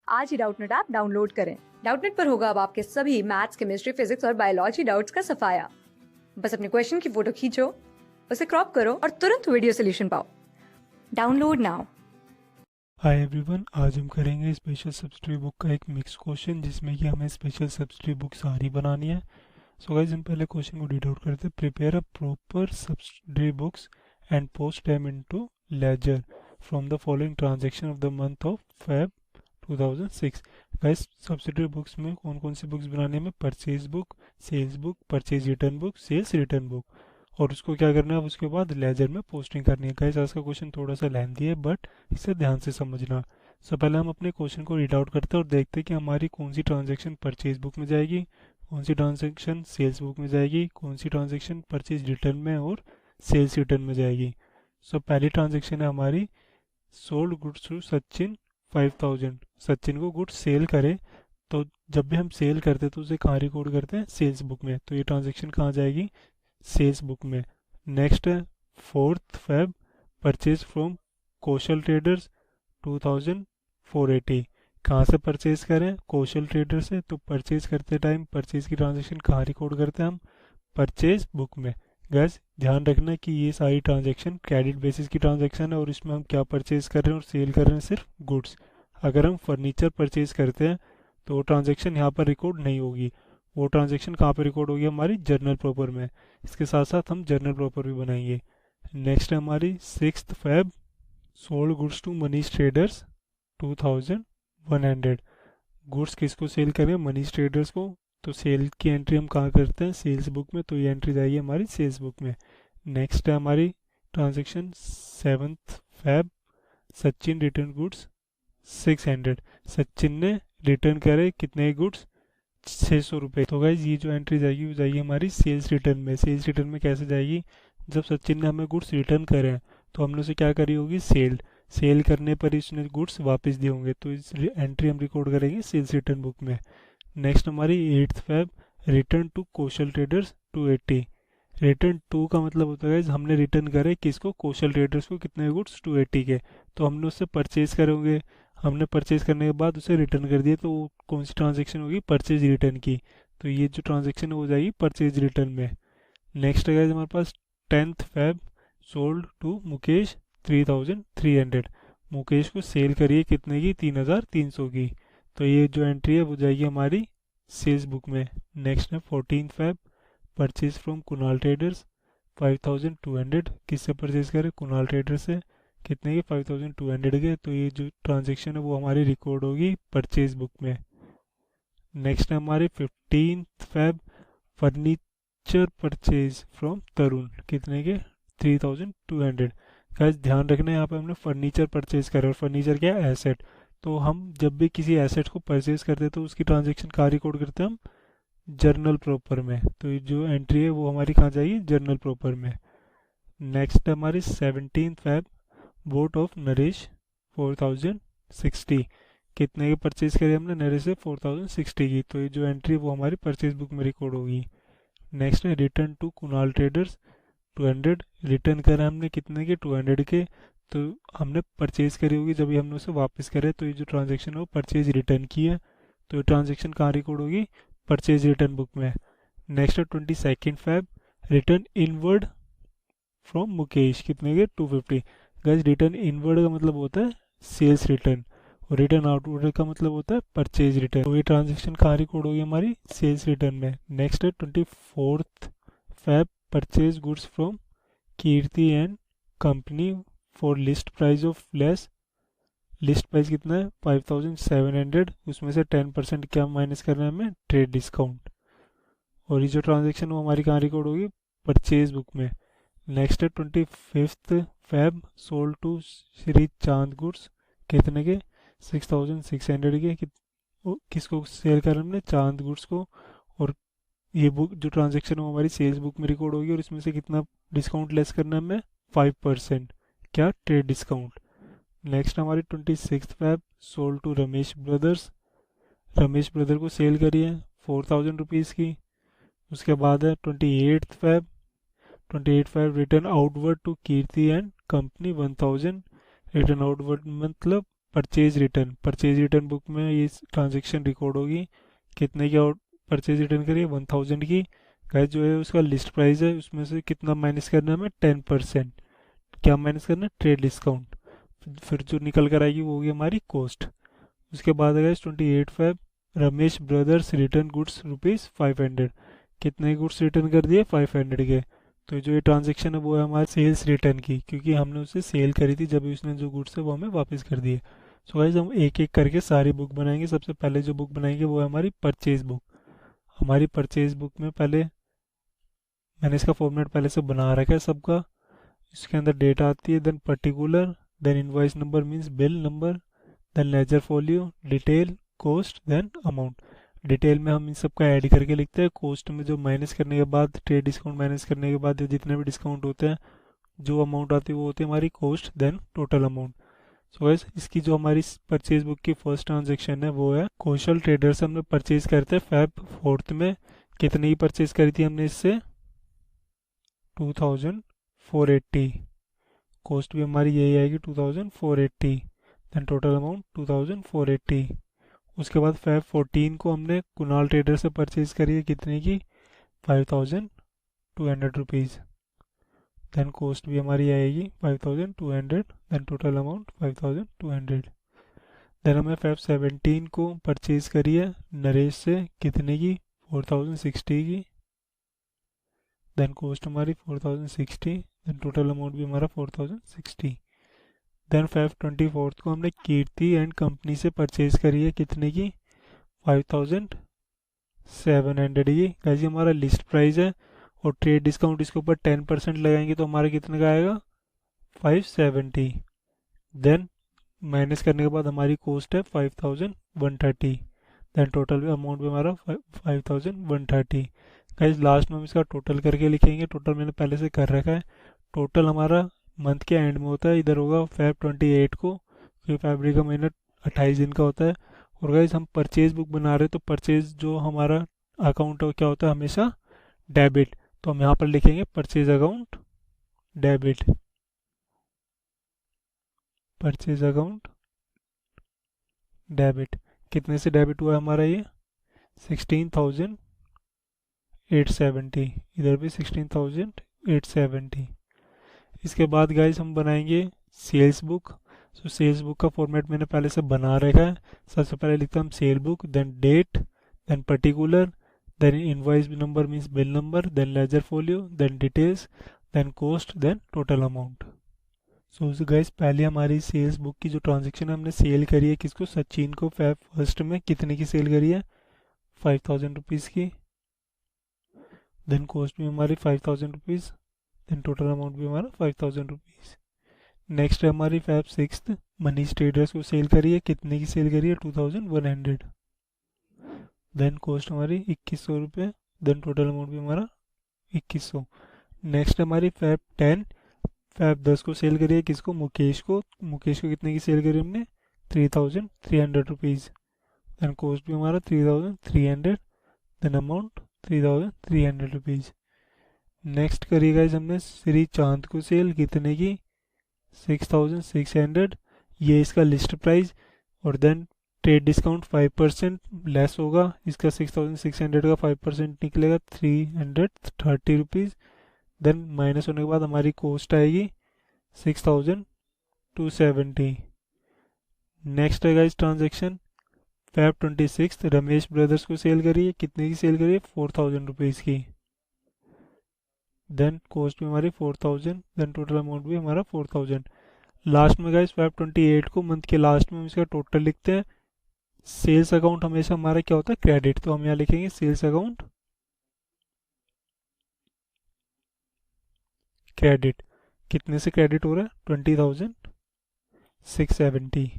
आज ही Doubtnut app download करें। Doubtnut पर होगा अब आपके सभी मैथ्स, केमिस्ट्री, फिजिक्स और बायोलॉजी डाउट्स का सफाया। बस अपने क्वेश्चन की फोटो खींचो, उसे क्रॉप करो और तुरंत वीडियो सोल्यूशन पाओ। Download now. हाय एवरीवन, आज हम करेंगे स्पेशल सब्सिडरी बुक का एक मिक्स क्वेश्चन जिसमें कि हमें स्पेशल सब्सिडरी बुक सारी बनानी है। सो गाइस, हम पहले क्वेश्चन को रीड आउट करते हैं। Prepare a proper subsidiary books and post them into ledger from the following transaction of the month of Feb 2006। Guys, subsidiary books में कौन कौन सी बुक्स बनानी है हमें? Purchase book, sales book, purchase return book, sales return book, और उसको क्या करना है उसके बाद लेजर में पोस्टिंग करनी है। गाइस, आज का क्वेश्चन थोड़ा सा लेंथी है बट इसे ध्यान से समझना। सो पहले हम अपने क्वेश्चन को रीड आउट करते हैं और देखते हैं कि हमारी कौन सी ट्रांजैक्शन परचेज बुक में जाएगी, कौन सी ट्रांजैक्शन सेल्स बुक में जाएगी, कौन सी ट्रांजैक्शन परचेज रिटर्न में और सेल्स रिटर्न में जाएगी। सो पहली ट्रांजैक्शन है हमारी sold goods to Sachin 5000। Sachin को गुड्स सेल करे तो जब भी हम सेल करते हैं तो उसे कहाँ रिकॉर्ड करते हैं? सेल्स बुक में। तो ये ट्रांजैक्शन कहाँ जाएगी? सेल्स बुक में। नेक्स्ट है 4th Feb, purchase from Kaushal traders 2480। कहाँ से परचेज करें? कौशल ट्रेडर से। तो परचेज करते टाइम परचेज की ट्रांजैक्शन कहाँ रिकॉर्ड करते हैं हम? परचेज बुक में। गैस, ध्यान रखना कि ये सारी ट्रांजैक्शन क्रेडिट बेसिस की ट्रांजैक्शन है और इसमें हम क्या परचेज कर रहे हैं और सेल कर रहे हैं? सिर्फ गुड्स। अगर हम फर्नीचर परचेज करते हैं तो वो ट्रांजैक्शन यहाँ पर रिकॉर्ड नहीं होगी। वो ट्रांजैक्शन कहाँ पर रिकॉर्ड होगी? हमारी जर्नल प्रॉपर में। इसके साथ साथ हम जर्नल प्रॉपर भी बनाएंगे। नेक्स्ट है हमारी 6th Feb, sold goods to Manish traders 2100। Goods किसको सेल करें? मनीष ट्रेडर्स को। तो सेल की एंट्री हम कहाँ करते हैं? सेल्स बुक में। तो ये एंट्री जाएगी हमारी सेल्स बुक में। नेक्स्ट है हमारी transaction 7th Feb, Sachin return goods 600। Sachin ने रिटर्न करे कितने गुड्स? 600 रुपये। तो गाइज, ये जो एंट्री जाएगी वो जाएगी हमारी सेल्स रिटर्न में। सेल्स रिटर्न में कैसे जाएगी? जब सचिन ने हमें गुड्स रिटर्न करे हैं तो हमने उसे क्या करी होगी? सेल करने पर ही उसने गुड्स वापस दिए होंगे। तो इस एंट्री हम रिकॉर्ड करेंगे सेल्स रिटर्न बुक में। नेक्स्ट हमारी 8th Feb, return to Kaushal traders 280। Return to का मतलब होता है हमने रिटर्न करे किसको? कौशल ट्रेडर्स को। कितने गुड्स? 280 के। तो हमने उससे परचेज करेंगे, हमने परचेज करने के बाद उसे रिटर्न कर दिया। तो वो कौन सी ट्रांजैक्शन होगी? परचेज रिटर्न की। तो ये जो ट्रांजैक्शन है वो जाएगी परचेज रिटर्न में। नेक्स्ट है हमारे पास 10th Feb, sold to Mukesh 3300। Mukesh को सेल करिए कितने की? 3300 की। तो ये जो एंट्री है वो जाएगी हमारी सेल्स बुक में। नेक्स्ट है 14th Feb, purchase from Kunal traders 5200। किससे परचेज करें? कुणाल ट्रेडर से। कितने के? 5200 के। तो ये जो ट्रांजैक्शन है वो हमारी रिकॉर्ड होगी परचेज बुक में। नेक्स्ट है हमारी 15th Feb, furniture purchase from Tarun. कितने के? 3200। गाइस, ध्यान रखना यहाँ पे हमने फर्नीचर परचेज करा और फर्नीचर क्या है? एसेट। तो हम जब भी किसी एसेट को परचेज करते हैं तो उसकी ट्रांजैक्शन कहाँ रिकॉर्ड करते हैं हम? जर्नल प्रॉपर में। तो ये जो एंट्री है वो हमारी कहाँ जाएगी? जर्नल प्रॉपर में। नेक्स्ट है हमारी 17th Feb, boat of Naresh 4060। कितने के परचेज करे हमने? नरेश से 4060 की। तो ये जो एंट्री है वो हमारी परचेज बुक में रिकॉर्ड होगी। नेक्स्ट है return to Kunal traders 200। Return करा हमने कितने के? 200 के। तो हमने परचेज करी होगी, जब भी हमने उसे वापस करे तो ये जो ट्रांजैक्शन है वो परचेज रिटर्न की है। तो ये ट्रांजैक्शन कहाँ रिकॉर्ड होगी? परचेज रिटर्न बुक में। नेक्स्ट है 22nd Feb, return inward from Mukesh. कितने के? 250। गाइस, रिटर्न इनवर्ड का मतलब होता है सेल्स रिटर्न और रिटर्न आउटवर्ड का मतलब होता है परचेज रिटर्न। तो ये ट्रांजैक्शन कहाँ रिकॉर्ड होगी? हमारी सेल्स रिटर्न में। नेक्स्ट है 24th Feb, purchase goods from Kirti and company for list price of less. List price कितना है? 5700। उसमें से 10% क्या माइनस करना है हमें? Trade discount. और ये जो ट्रांजैक्शन वो हमारी कहाँ रिकॉर्ड होगी? परचेज बुक में। नेक्स्ट है 25th Feb, sold to Shri चांद गुड्स। कितने के? 6600 के। किसको सेल कर हमने? चांद गुड्स को। और ये बुक जो ट्रांजैक्शन है वो हमारी सेल्स बुक में रिकॉर्ड होगी और इसमें से कितना डिस्काउंट लेस करना है हमें? 5%। क्या? Trade discount. नेक्स्ट हमारी 26th Feb, sold to Ramesh brothers. Ramesh brother को सेल करिए 4000 रुपीज़ की। उसके बाद है 28th Feb, return outward to Kirti and company 1000। Return outward मतलब परचेज रिटर्न बुक में ये ट्रांजेक्शन रिकॉर्ड होगी। कितने की परचेज रिटर्न करिए 1000 की। गाइस जो है उसका लिस्ट प्राइस है, उसमें से कितना माइनस करना है हमें 10%। क्या माइनस करना है? Trade discount. फिर जो निकल कर आएगी वो होगी हमारी कॉस्ट। उसके बाद है 28 Feb, Ramesh brothers return goods ₹500। कितने गुड्स रिटर्न कर दिए? 500 के। तो जो ये ट्रांजेक्शन है वो है हमारे सेल्स रिटर्न की, क्योंकि हमने उसे सेल करी थी, जब उसने जो गुड्स है वो हमें वापस कर दिए। सो गाइस हम एक एक करके सारी बुक बनाएंगे। सबसे पहले जो बुक बनाएंगे वो है हमारी परचेज बुक। हमारी परचेज बुक में पहले मैंने इसका फॉर्मेट पहले से बना रखा है सबका। इसके अंदर डेट आती है, then particular, then invoice number means bill number, then ledger folio, detail, cost, then amount. Detail में हम इन सब का ऐड करके लिखते हैं। कॉस्ट में जो माइनस करने के बाद, ट्रेड डिस्काउंट माइनस करने के बाद जितने भी डिस्काउंट होते हैं, जो अमाउंट आती है वो होती है हमारी cost, then total amount. So guys इसकी जो हमारी परचेज बुक की फर्स्ट ट्रांजेक्शन है वो है कौशल ट्रेडर से हमने परचेज करते हैं Feb 4 में। कितने की परचेज करी थी हमने इससे? 2480। कॉस्ट भी हमारी यही आएगी 2480, देन टोटल अमाउंट 2480। उसके बाद Feb 14 को हमने कुणाल ट्रेडर से परचेज करी है, कितने की? 5200 रुपीज़। देन कॉस्ट भी हमारी आएगी 5200, देन टोटल अमाउंट 5200। देन हमें Feb 17 को परचेज करी है नरेश से, कितने की? 4060 की। देन कॉस्ट हमारी 4060, देन टोटल अमाउंट भी हमारा 4060। देन Feb 24 को हमने कीर्ति एंड कंपनी से परचेज करी है, कितने की? 5700 की। कैसे हमारा लिस्ट प्राइस है और ट्रेड डिस्काउंट इसके ऊपर 10% लगाएंगे तो हमारा कितने का आएगा? 570। देन माइनस करने के बाद हमारी कॉस्ट है 5130, देन टोटल अमाउंट भी हमारा 5130। गाइस लास्ट में हम इसका टोटल करके लिखेंगे। टोटल मैंने पहले से कर रखा है। टोटल हमारा मंथ के एंड में होता है, इधर होगा Feb 28 को, क्योंकि फरवरी का महीना 28 दिन का होता है। और गाइस हम परचेज बुक बना रहे हैं, तो परचेज जो हमारा अकाउंट है क्या होता है? हमेशा डेबिट। तो हम यहाँ पर लिखेंगे purchase account debit. Purchase account debit. कितने से डेबिट हुआ है हमारा ये? 16,870। इधर भी 16,870। इसके बाद गाइस हम बनाएंगे sales book. So sales book का फॉर्मेट मैंने पहले से बना रखा है। सबसे पहले लिखता हूँ sale book, then date, then particular, then invoice number means bill number, then ledger folio, then details, then cost, then total amount. So guys पहले हमारी सेल्स बुक की जो ट्रांजेक्शन है, हमने सेल करी है किसको? सचिन को Feb 1 में। कितने की सेल करी है? 5000 रुपीज़ की। देन कॉस्ट भी हमारी 5000 रुपीज़, देन टोटल अमाउंट भी हमारा 5000 रुपीज़। नेक्स्ट है हमारी Feb 6 मनीष ट्रेडर्स को सेल करी है। कितने की सेल करी है? 2100। देन कॉस्ट हमारी 2100 रुपये, देन टोटल अमाउंट भी हमारा 2100। नेक्स्ट हमारी Feb 10 को सेल करी है किसको? मुकेश को। मुकेश को कितने की सेल करी हमने? 3300 रुपीज़। देन कॉस्ट भी हमारा 3300, देन अमाउंट 3300 रुपीज़। नेक्स्ट करी गाइस हमने श्री चांद को सेल, कितने की? 6600। ये इसका लिस्ट प्राइस, और देन ट्रेड डिस्काउंट 5% लेस होगा। इसका 6600 का 5% निकलेगा 330 रुपीज़। देन माइनस होने के बाद हमारी कॉस्ट आएगी 6270। नेक्स्ट है guys transaction Feb 26 Ramesh brothers को सेल करिए। कितने की सेल करिए? 4000 रुपीज़ की। देन कॉस्ट भी हमारी 4000, देन टोटल अमाउंट भी हमारा 4000। लास्ट में गाइस Feb 28 को मंथ के लास्ट में हम इसका टोटल लिखते हैं। सेल्स अकाउंट हमेशा हमारा क्या होता है? क्रेडिट। तो हम यहाँ लिखेंगे सेल्स अकाउंट क्रेडिट। कितने से क्रेडिट हो रहा है? 20,670।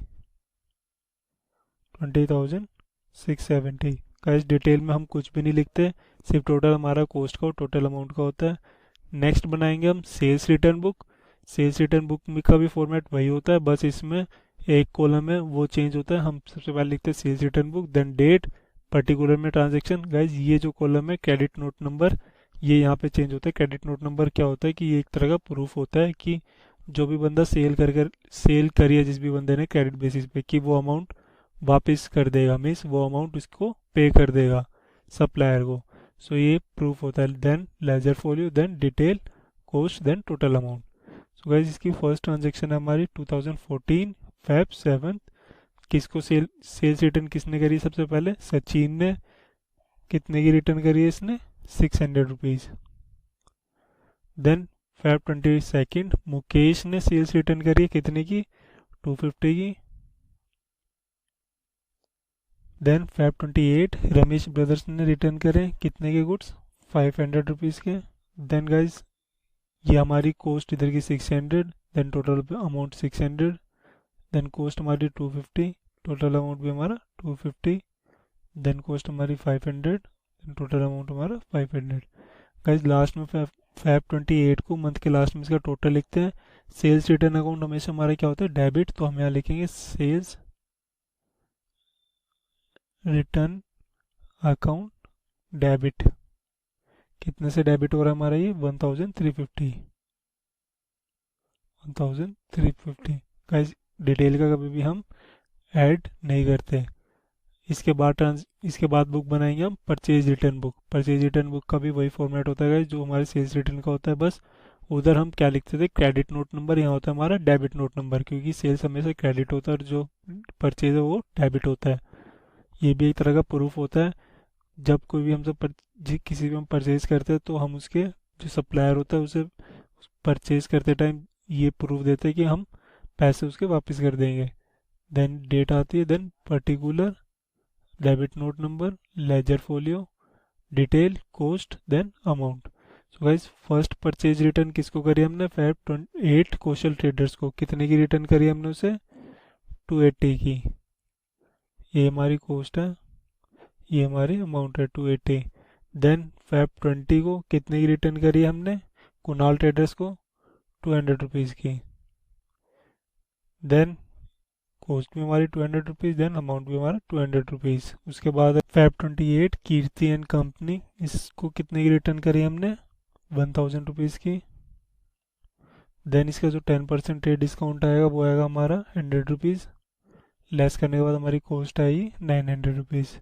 20,670। गाइस डिटेल में हम कुछ भी नहीं लिखते, सिर्फ टोटल हमारा कॉस्ट का और टोटल अमाउंट का होता है। नेक्स्ट बनाएंगे हम sales return book. Sales return book में का भी फॉर्मेट वही होता है, बस इसमें एक कॉलम है वो चेंज होता है। हम सबसे पहले लिखते हैं sales return book, then date, particular में ट्रांजेक्शन। गाइज ये जो कॉलम है क्रेडिट नोट नंबर, ये यहाँ पे चेंज होता है। क्रेडिट नोट नंबर क्या होता है कि ये एक तरह का प्रूफ होता है कि जो भी बंदा सेल करी है जिस भी बंदे ने क्रेडिट बेसिस पे, कि वो अमाउंट वापस कर देगा, मीन्स वो अमाउंट उसको पे कर देगा सप्लायर को। सो ये प्रूफ होता है। Then ledger folio, then detail, cost, then total amount. So guys इसकी फर्स्ट ट्रांजेक्शन है हमारी 2014 Feb 7। किसको सेल्स रिटर्न किसने करी सबसे पहले? सचिन ने। कितने की रिटर्न करी है इसने? 600 रुपीज़। देन Feb 22 मुकेश ने सेल्स रिटर्न करी है कितने की? 250 की। देन Feb 28 रमेश ब्रदर्स ने रिटर्न करे कितने के गुड्स? 500 रुपीज़ के। देन गाइज ये हमारी कोस्ट इधर की 600, then total amount 600, then cost हमारी 250, टोटल अमाउंट भी हमारा 250, देन कोस्ट हमारी 500, देन टोटल अमाउंट हमारा 500। गाइज लास्ट में Feb 28 को मंथ के लास्ट में इसका टोटल लिखते हैं। सेल्स रिटर्न अकाउंट हमेशा हमारा क्या होता है? डेबिट। तो हम यहाँ लिखेंगे सेल्स रिटर्न अकाउंट डेबिट। कितने से डेबिट हो रहा है हमारा ये? 1350। गाइस डिटेल का कभी भी हम ऐड नहीं करते। इसके बाद बुक बनाएंगे हम purchase return book. Purchase return book का भी वही फॉर्मेट होता है गाइस जो हमारे सेल्स रिटर्न का होता है। बस उधर हम क्या लिखते थे? Credit note number. यहाँ होता है हमारा डेबिट नोट नंबर, क्योंकि सेल्स हमेशा क्रेडिट होता है और जो परचेज है वो डेबिट होता है। ये भी एक तरह का प्रूफ होता है। जब कोई भी हमसे किसी भी हम परचेज करते हैं तो हम उसके जो सप्लायर होता है उसे परचेज करते टाइम ये प्रूफ देते हैं कि हम पैसे उसके वापस कर देंगे। देन डेट आती है, then particular, debit note number, ledger folio, detail, cost, then amount. So guys first purchase return किसको करी हमने? Feb 28 कौशल ट्रेडर्स को। कितने की रिटर्न करी हमने उसे? 280 की। ये हमारी कोस्ट है, ये हमारी अमाउंट है 280। देन Feb 20 को कितने की रिटर्न करी है हमने? कुणाल ट्रेडर्स को 200 रुपीज़ की। देन कोस्ट भी हमारी 200 रुपीज़, देन अमाउंट भी हमारा 200 रुपीज़। उसके बाद Feb 28 कीर्ति एंड कंपनी, इसको कितने की रिटर्न करी हमने? 1000 रुपीज़ की। देन इसका जो 10% ट्रेड डिस्काउंट आएगा वो आएगा हमारा 100 रुपीज़। लेस करने के बाद हमारी कोस्ट आएगी 900 रुपीज़।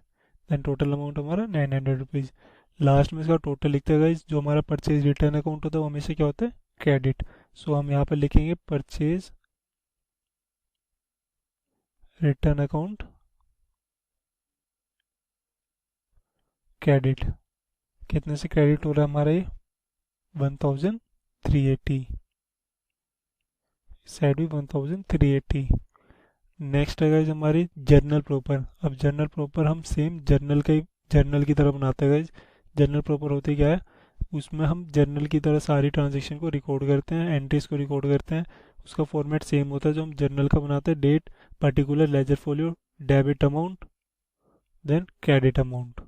देन टोटल अमाउंट हमारा 900 रुपीज़। लास्ट में इसका टोटल लिखते हैं गाइस। जो हमारा परचेज रिटर्न अकाउंट होता है वो हमेशा क्या होता है? क्रेडिट। सो हम यहाँ पर लिखेंगे परचेज रिटर्न अकाउंट क्रेडिट। कितने से क्रेडिट हो रहा है हमारा ये? 1380। साइड भी 1380। नेक्स्ट है गाइज हमारी जर्नल प्रॉपर। अब जर्नल प्रॉपर हम सेम जर्नल की तरह बनाते हैं गाइज। जर्नल प्रॉपर होते क्या है? उसमें हम जर्नल की तरह सारी ट्रांजेक्शन को रिकॉर्ड करते हैं, एंट्रीज को रिकॉर्ड करते हैं। उसका फॉर्मेट सेम होता है जो हम जर्नल का बनाते हैं। Date, particular, ledger folio, debit amount, then credit amount.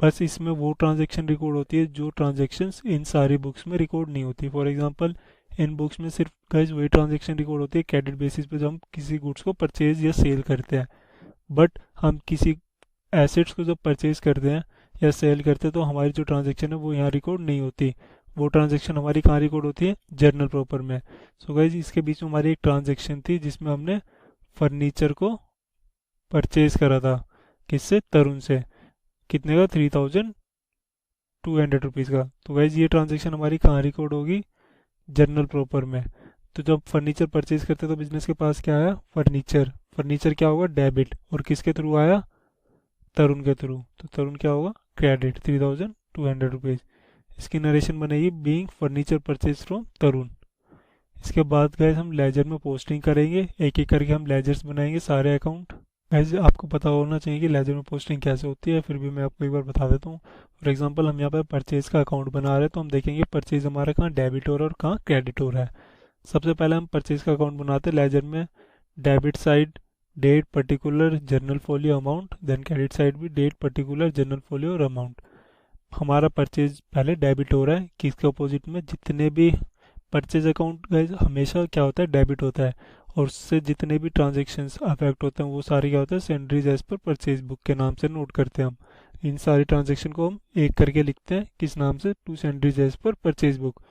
बस इसमें वो ट्रांजेक्शन रिकॉर्ड होती है जो ट्रांजेक्शन्स इन सारी बुक्स में रिकॉर्ड नहीं होती। फॉर एग्जांपल इन बुक्स में सिर्फ गाइस वही ट्रांजेक्शन रिकॉर्ड होती है क्रेडिट बेसिस पे, जब हम किसी गुड्स को परचेज या सेल करते हैं। बट हम किसी एसेट्स को जब परचेज करते हैं या सेल करते हैं तो हमारी जो ट्रांजेक्शन है वो यहाँ रिकॉर्ड नहीं होती। वो ट्रांजेक्शन हमारी कहाँ रिकॉर्ड होती है? जर्नल प्रॉपर में। सो गाइज इसके बीच में हमारी एक ट्रांजेक्शन थी जिसमें हमने फर्नीचर को परचेज करा था। किससे? तरुण से। कितने का? 3200 रुपीज़ का। तो गाइज ये ट्रांजेक्शन हमारी कहाँ रिकॉर्ड होगी? जर्नल प्रॉपर में। तो जब फर्नीचर परचेज करते तो बिजनेस के पास क्या आया? फर्नीचर। फर्नीचर क्या होगा? डेबिट। और किसके थ्रू आया? तरुण के थ्रू। तो तरुण क्या होगा? Credit, 3200 rupees. इसकी नरेशन बनेगी बीइंग फर्नीचर परचेज फ्रॉम तरुण। इसके बाद गैस हम लेजर में पोस्टिंग करेंगे, एक एक करके हम लेजर्स बनाएंगे सारे अकाउंट। गैस आपको पता होना चाहिए कि लेजर में पोस्टिंग कैसे होती है, फिर भी मैं आपको एक बार बता देता हूँ। फॉर एग्जांपल हम यहाँ पर परचेज का अकाउंट बना रहे हैं तो हम देखेंगे परचेज हमारा कहाँ डेबिट हो रहा है और कहाँ क्रेडिट हो रहा है। सबसे पहले हम परचेज का अकाउंट बनाते हैं लेजर में। Debit side date, particular, journal folio, amount. Then credit side भी डेट, पर्टिकुलर, जर्नल फोलियो और अमाउंट। हमारा परचेज पहले डेबिट हो रहा है, किसके अपोजिट में? जितने भी परचेज अकाउंट गए हमेशा क्या होता है? डेबिट होता है। और उससे जितने भी ट्रांजेक्शन्स अफेक्ट होते हैं वो सारे क्या होते हैं? सेंड्रीज एज पर परचेज बुक के नाम से नोट करते हैं हम। इन सारी ट्रांजेक्शन को हम एक करके लिखते हैं, किस नाम से? To sundries as per purchase book.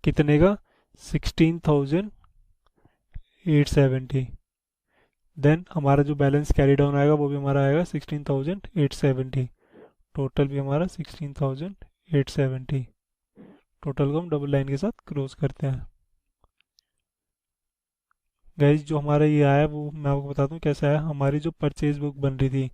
कितने का? 16,870। देन हमारा जो बैलेंस कैरी डाउन आएगा वो भी हमारा आएगा 16,870। टोटल भी हमारा 16,870। टोटल को हम डबल लाइन के साथ क्रॉस करते हैं। गाइज जो हमारा ये आया वो मैं आपको बताता हूँ कैसा है। हमारी जो परचेज बुक बन रही थी,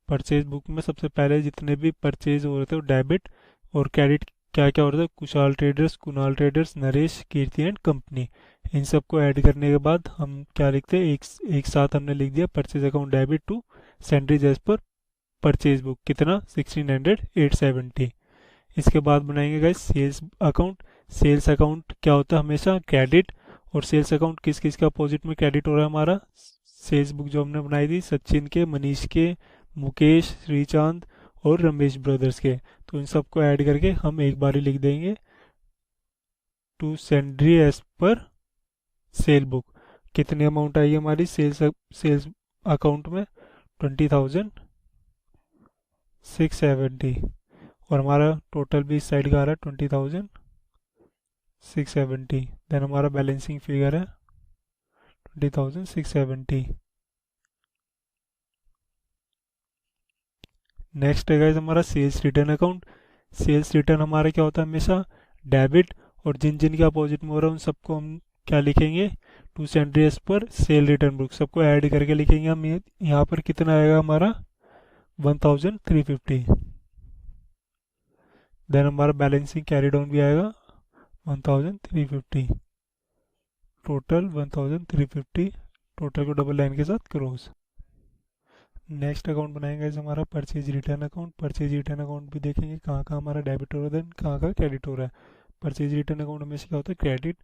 परचेज बुक में सबसे पहले जितने भी परचेज हो रहे थे वो डेबिट और क्रेडिट क्या क्या हो रहा था, Kushal traders, Kunal traders, Naresh, Kirti and company, इन सबको ऐड करने के बाद हम क्या लिखते हैं, एक साथ हमने लिख दिया purchase account debit to sundries as per purchase book, कितना 16,870। इसके बाद बनाएंगे guys sales account. Sales account क्या होता है, हमेशा क्रेडिट। और सेल्स अकाउंट किस किस का अपोजिट में क्रेडिट हो रहा है हमारा, सेल्स बुक जो हमने बनाई थी सचिन के, मनीष के, मुकेश, श्रीचांद और रमेश ब्रदर्स के, तो इन सबको ऐड करके हम एक बार ही लिख देंगे to sundry as per sale book. कितनी अमाउंट आई हमारी सेल्स अकाउंट में, 20,670। और हमारा टोटल भी इस साइड का आ रहा है 20,670। देन हमारा बैलेंसिंग फिगर है 20,670। नेक्स्ट है गाइस हमारा sales return account. Sales return हमारा क्या होता है, हमेशा डेबिट। और जिन जिन के अपोजिट में हो रहा है उन सबको हम क्या लिखेंगे, टू सेंड्रीज पर सेल रिटर्न बुक, सबको ऐड करके लिखेंगे हम। यहाँ पर कितना आएगा हमारा 1,350। देन हमारा बैलेंसिंग कैरी डाउन भी आएगा 1,350। टोटल 1,350। टोटल को डबल लाइन के साथ क्रॉस। नेक्स्ट अकाउंट बनाएंगे इस हमारा purchase return account. Purchase return account भी देखेंगे कहाँ कहाँ हमारा डेबिट हो रहा है, देन कहाँ कहाँ क्रेडिट हो रहा है। परचेज रिटर्न अकाउंट हमेशा क्या होता है, क्रेडिट।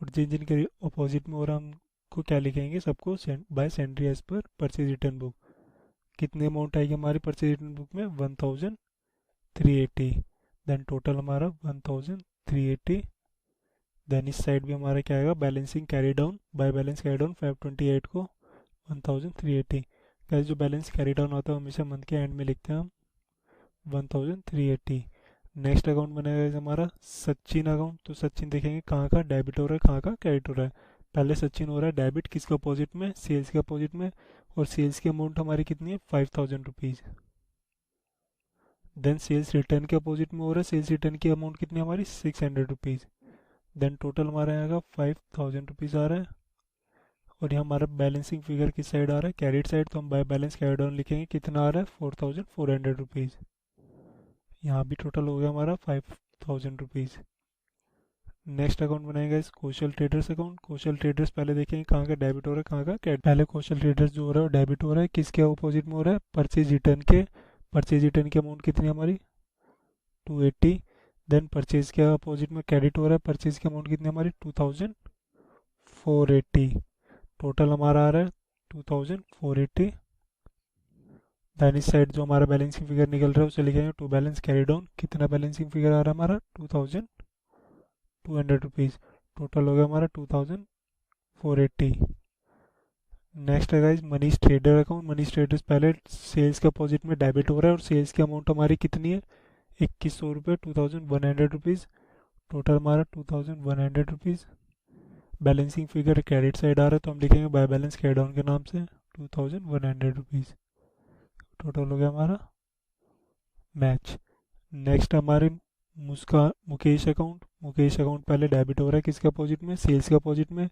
और जिन जिन के अपोजिट में हो रहा है हमको क्या लिखेंगे, सबको by sundry as per purchase return book. कितनी अमाउंट आएगी हमारी परचेज रिटर्न बुक में, 1,380। देन टोटल हमारा 1,380। देन इस साइड भी हमारा क्या आएगा, balancing carry down, bye balance carry down 528 को 1,380। कैसे जो बैलेंस कैरी डाउन होता है हमेशा मंथ के एंड में लिखते हैं हम 1,380। नेक्स्ट अकाउंट बनेगा हमारा सचिन अकाउंट। तो सचिन देखेंगे कहाँ का डेबिट हो रहा है, कहाँ का क्रेडिट हो रहा है। पहले सचिन हो रहा है डेबिट, किसके अपोजिट में, सेल्स के अपोजिट में। और सेल्स की अमाउंट हमारी कितनी है, 5,000 रुपीज़। देन सेल्स रिटर्न के अपोजिट में हो रहा है, सेल्स रिटर्न की अमाउंट कितनी हमारी 600 रुपीज़। देन टोटल हमारा आएगा 5,000 रुपीज़ आ रहा है। और यहाँ हमारा बैलेंसिंग फिगर किस साइड आ रहा है, क्रेडिट साइड, तो हम बाय बैलेंस कैरी डाउन लिखेंगे, कितना आ रहा है 4,400 रुपीज़। यहाँ भी टोटल हो गया हमारा 5,000 रुपीज़। नेक्स्ट अकाउंट बनाएगा इस कौशल ट्रेडर्स अकाउंट। कौशल ट्रेडर्स पहले देखेंगे कहाँ का डेबिट हो रहा है, कहाँ का क्रेडिट। पहले कौशल ट्रेडर्स जो हो रहा है वो डेबिट हो रहा है, किसके अपोजिट में हो रहा है, परचेज रिटर्न के। परचेज रिटर्न की अमाउंट कितनी हमारी 280। देन परचेज के अपोजिट में क्रेडिट हो रहा है, परचेज की अमाउंट कितनी हमारी 2,480। टोटल हमारा आ रहा है 2,480। देन इस साइड जो हमारा बैलेंसिंग फिगर निकल रहा है उसे लिखेंगे टू बैलेंस कैरी डाउन। कितना बैलेंसिंग फिगर आ रहा है हमारा 2,200 रुपीज़। टोटल हो गया हमारा 2,480। नेक्स्ट है guys Manish trader account. Manish traders पहले सेल्स के अपोजिट में डेबिट हो रहा है और सेल्स की अमाउंट हमारी कितनी है 2,100 रुपये, 2,100 रुपीज़। टोटल हमारा 2,100 rupees. Balancing figure credit side आ रहा है तो हम लिखेंगे बाय बैलेंस कैरी डाउन के नाम से 2,100 रुपीज़। टोटल हो गया हमारा मैच। नेक्स्ट हमारे मुकेश अकाउंट। मुकेश अकाउंट पहले डेबिट हो रहा है किसके अपोजिट में, सेल्स के अपोजिट में।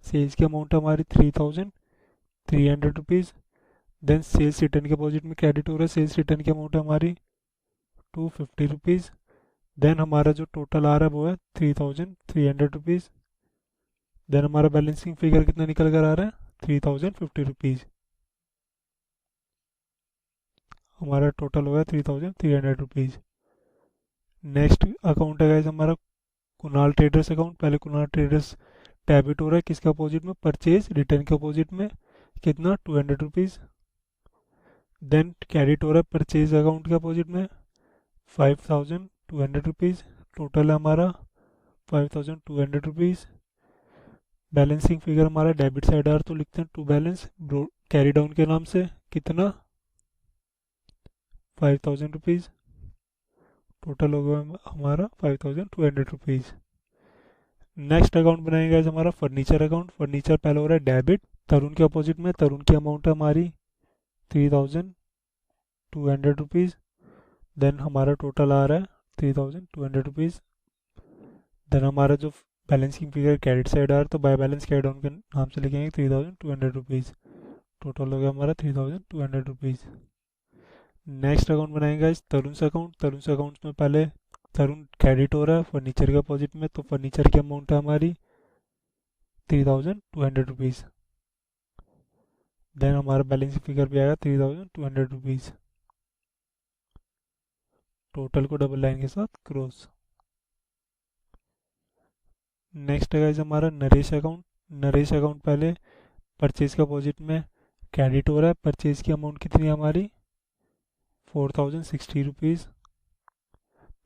सेल्स की अमाउंट हमारी 3,300 रुपीज़। देन सेल्स रिटर्न के अपोजिट में क्रेडिट हो रहा है, सेल्स रिटर्न की अमाउंट हमारी 250 रुपीज़। देन हमारा जो टोटल आ रहा है वो है 3,300 रुपीज़। देन हमारा बैलेंसिंग फिगर कितना निकल कर आ रहा है 3,050 रुपीज़। हमारा टोटल हो गया 3,300 रुपीज़। नेक्स्ट अकाउंट है गाइस हमारा कुणाल ट्रेडर्स अकाउंट। पहले कुणाल ट्रेडर्स डेबिट हो रहा है किसके अपोजिट में, परचेज रिटर्न के अपोजिट में, कितना 200 रुपीज़। देन क्रेडिट हो रहा है परचेज अकाउंट के अपोजिट में 5,200 रुपीज़। टोटल है हमारा 5,200 रुपीज़। बैलेंसिंग फिगर हमारा डेबिट साइड आ रहा तो लिखते हैं टू बैलेंस कैरी डाउन के नाम से, कितना 5,000 रुपीज़। टोटल होगा हमारा 5,200 रुपीज़। नेक्स्ट अकाउंट बनाएंगे गाइस हमारा फर्नीचर अकाउंट। फर्नीचर पहले हो रहा है डेबिट, तरुण के अपोजिट में तरुण की अमाउंट है हमारी 3200 रुपीज़। देन हमारा टोटल आ रहा है 3200 रुपीज़। देन हमारा जो बैलेंसिंग फिगर क्रेडिट साइड आ रहा है तो बाय बैलेंस कैरी डाउन के नाम से लिखेंगे 3200 रुपीज़। टोटल हो गया हमारा 3200 रुपीज़। नेक्स्ट अकाउंट बनाएंगे इस तरुण से अकाउंट। तरुण से अकाउंट में पहले तरुण क्रेडिट हो रहा है फर्नीचर के अपोजिट में, तो फर्नीचर की अमाउंट है हमारी 3200 रुपीज़। देन हमारा बैलेंसिंग फिगर भी आएगा 3200 रुपीज़। टोटल को डबल लाइन के साथ क्रॉस। नेक्स्ट है गाइस हमारा नरेश अकाउंट। नरेश अकाउंट पहले परचेज के अपोजिट में क्रेडिट हो रहा है। परचेज की अमाउंट कितनी है हमारी 4060 रुपीज़।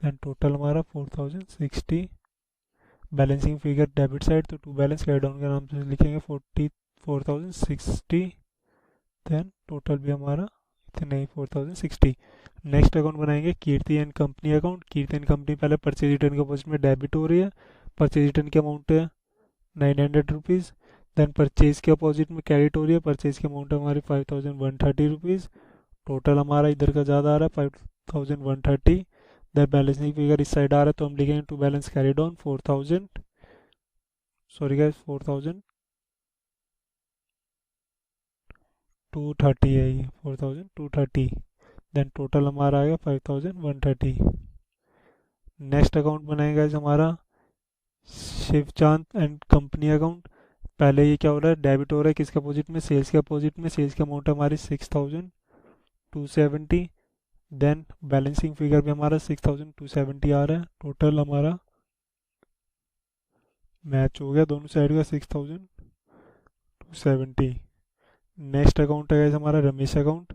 देन टोटल हमारा 4060। बैलेंसिंग फिगर डेबिट साइड तो टू बैलेंस कैरी डाउन के नाम से लिखेंगे 4060। देन टोटल भी हमारा इतना ही 4060। नेक्स्ट अकाउंट बनाएंगे Kirti and company account. Kirti and company पहले परचेज रिटर्न के अपोजिट में डेबिट हो रही है। परचेज रिटर्न की अमाउंट है 900 रुपीज़। देन परचेज के अपोजिट में क्रेडिट हो रही है। परचेज की अमाउंट है हमारी 5130 रुपीज़। टोटल हमारा इधर का ज़्यादा आ रहा है 5130। देन बैलेंसिंग फिगर इस साइड आ रहा है तो हम लिखेंगे to balance carry down 4000, sorry guys 4230 है ये 4230। देन टोटल हमारा आएगा 5130। नेक्स्ट अकाउंट बनाएगा गाइस हमारा शिवचांद एंड कंपनी अकाउंट। पहले ये क्या हो रहा है डेबिट हो रहा है किसके अपोजिट में सेल्स के अपोजिट में। सेल्स की अमाउंट हमारी 6270। देन बैलेंसिंग फिगर भी हमारा 6270 आ रहा है। टोटल हमारा मैच हो गया दोनों साइड का 6270। नेक्स्ट अकाउंट है गाइस हमारा रमेश अकाउंट।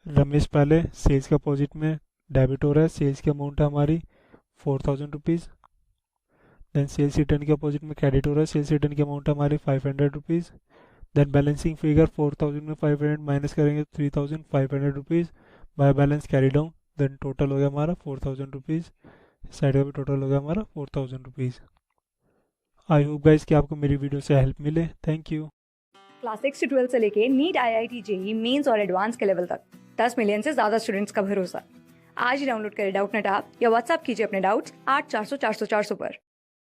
रमेश पहले सेल्स के अपोजिट में डेबिट हो रहा है। सेल्स की अमाउंट है हमारी 4000 रुपीज़। देन सेल्स रिटर्न के अपोजिट में क्रेडिट हो रहा है। सेल्स रिटर्न की अमाउंट है हमारी 500 रुपीज़। देन बैलेंसिंग फिगर 4000 में 500 माइनस करेंगे 3500 rupees. By balance carry down. Then total हो गया हमारा 4000 रुपीज़। साइड का भी टोटल हो गया हमारा 4000 रुपीज़। आई होप गाइस कि आपको मेरी वीडियो से हेल्प मिले। Thank you. क्लास 6 से 12 से लेके नीट, IIT, जेई मेंस और एडवांस के लेवल तक 10 मिलियन से ज्यादा स्टूडेंट्स का भरोसा। आज ही डाउनलोड करें डाउटनेट ऐप या व्हाट्सएप कीजिए अपने डाउट्स 8400 400 400 पर।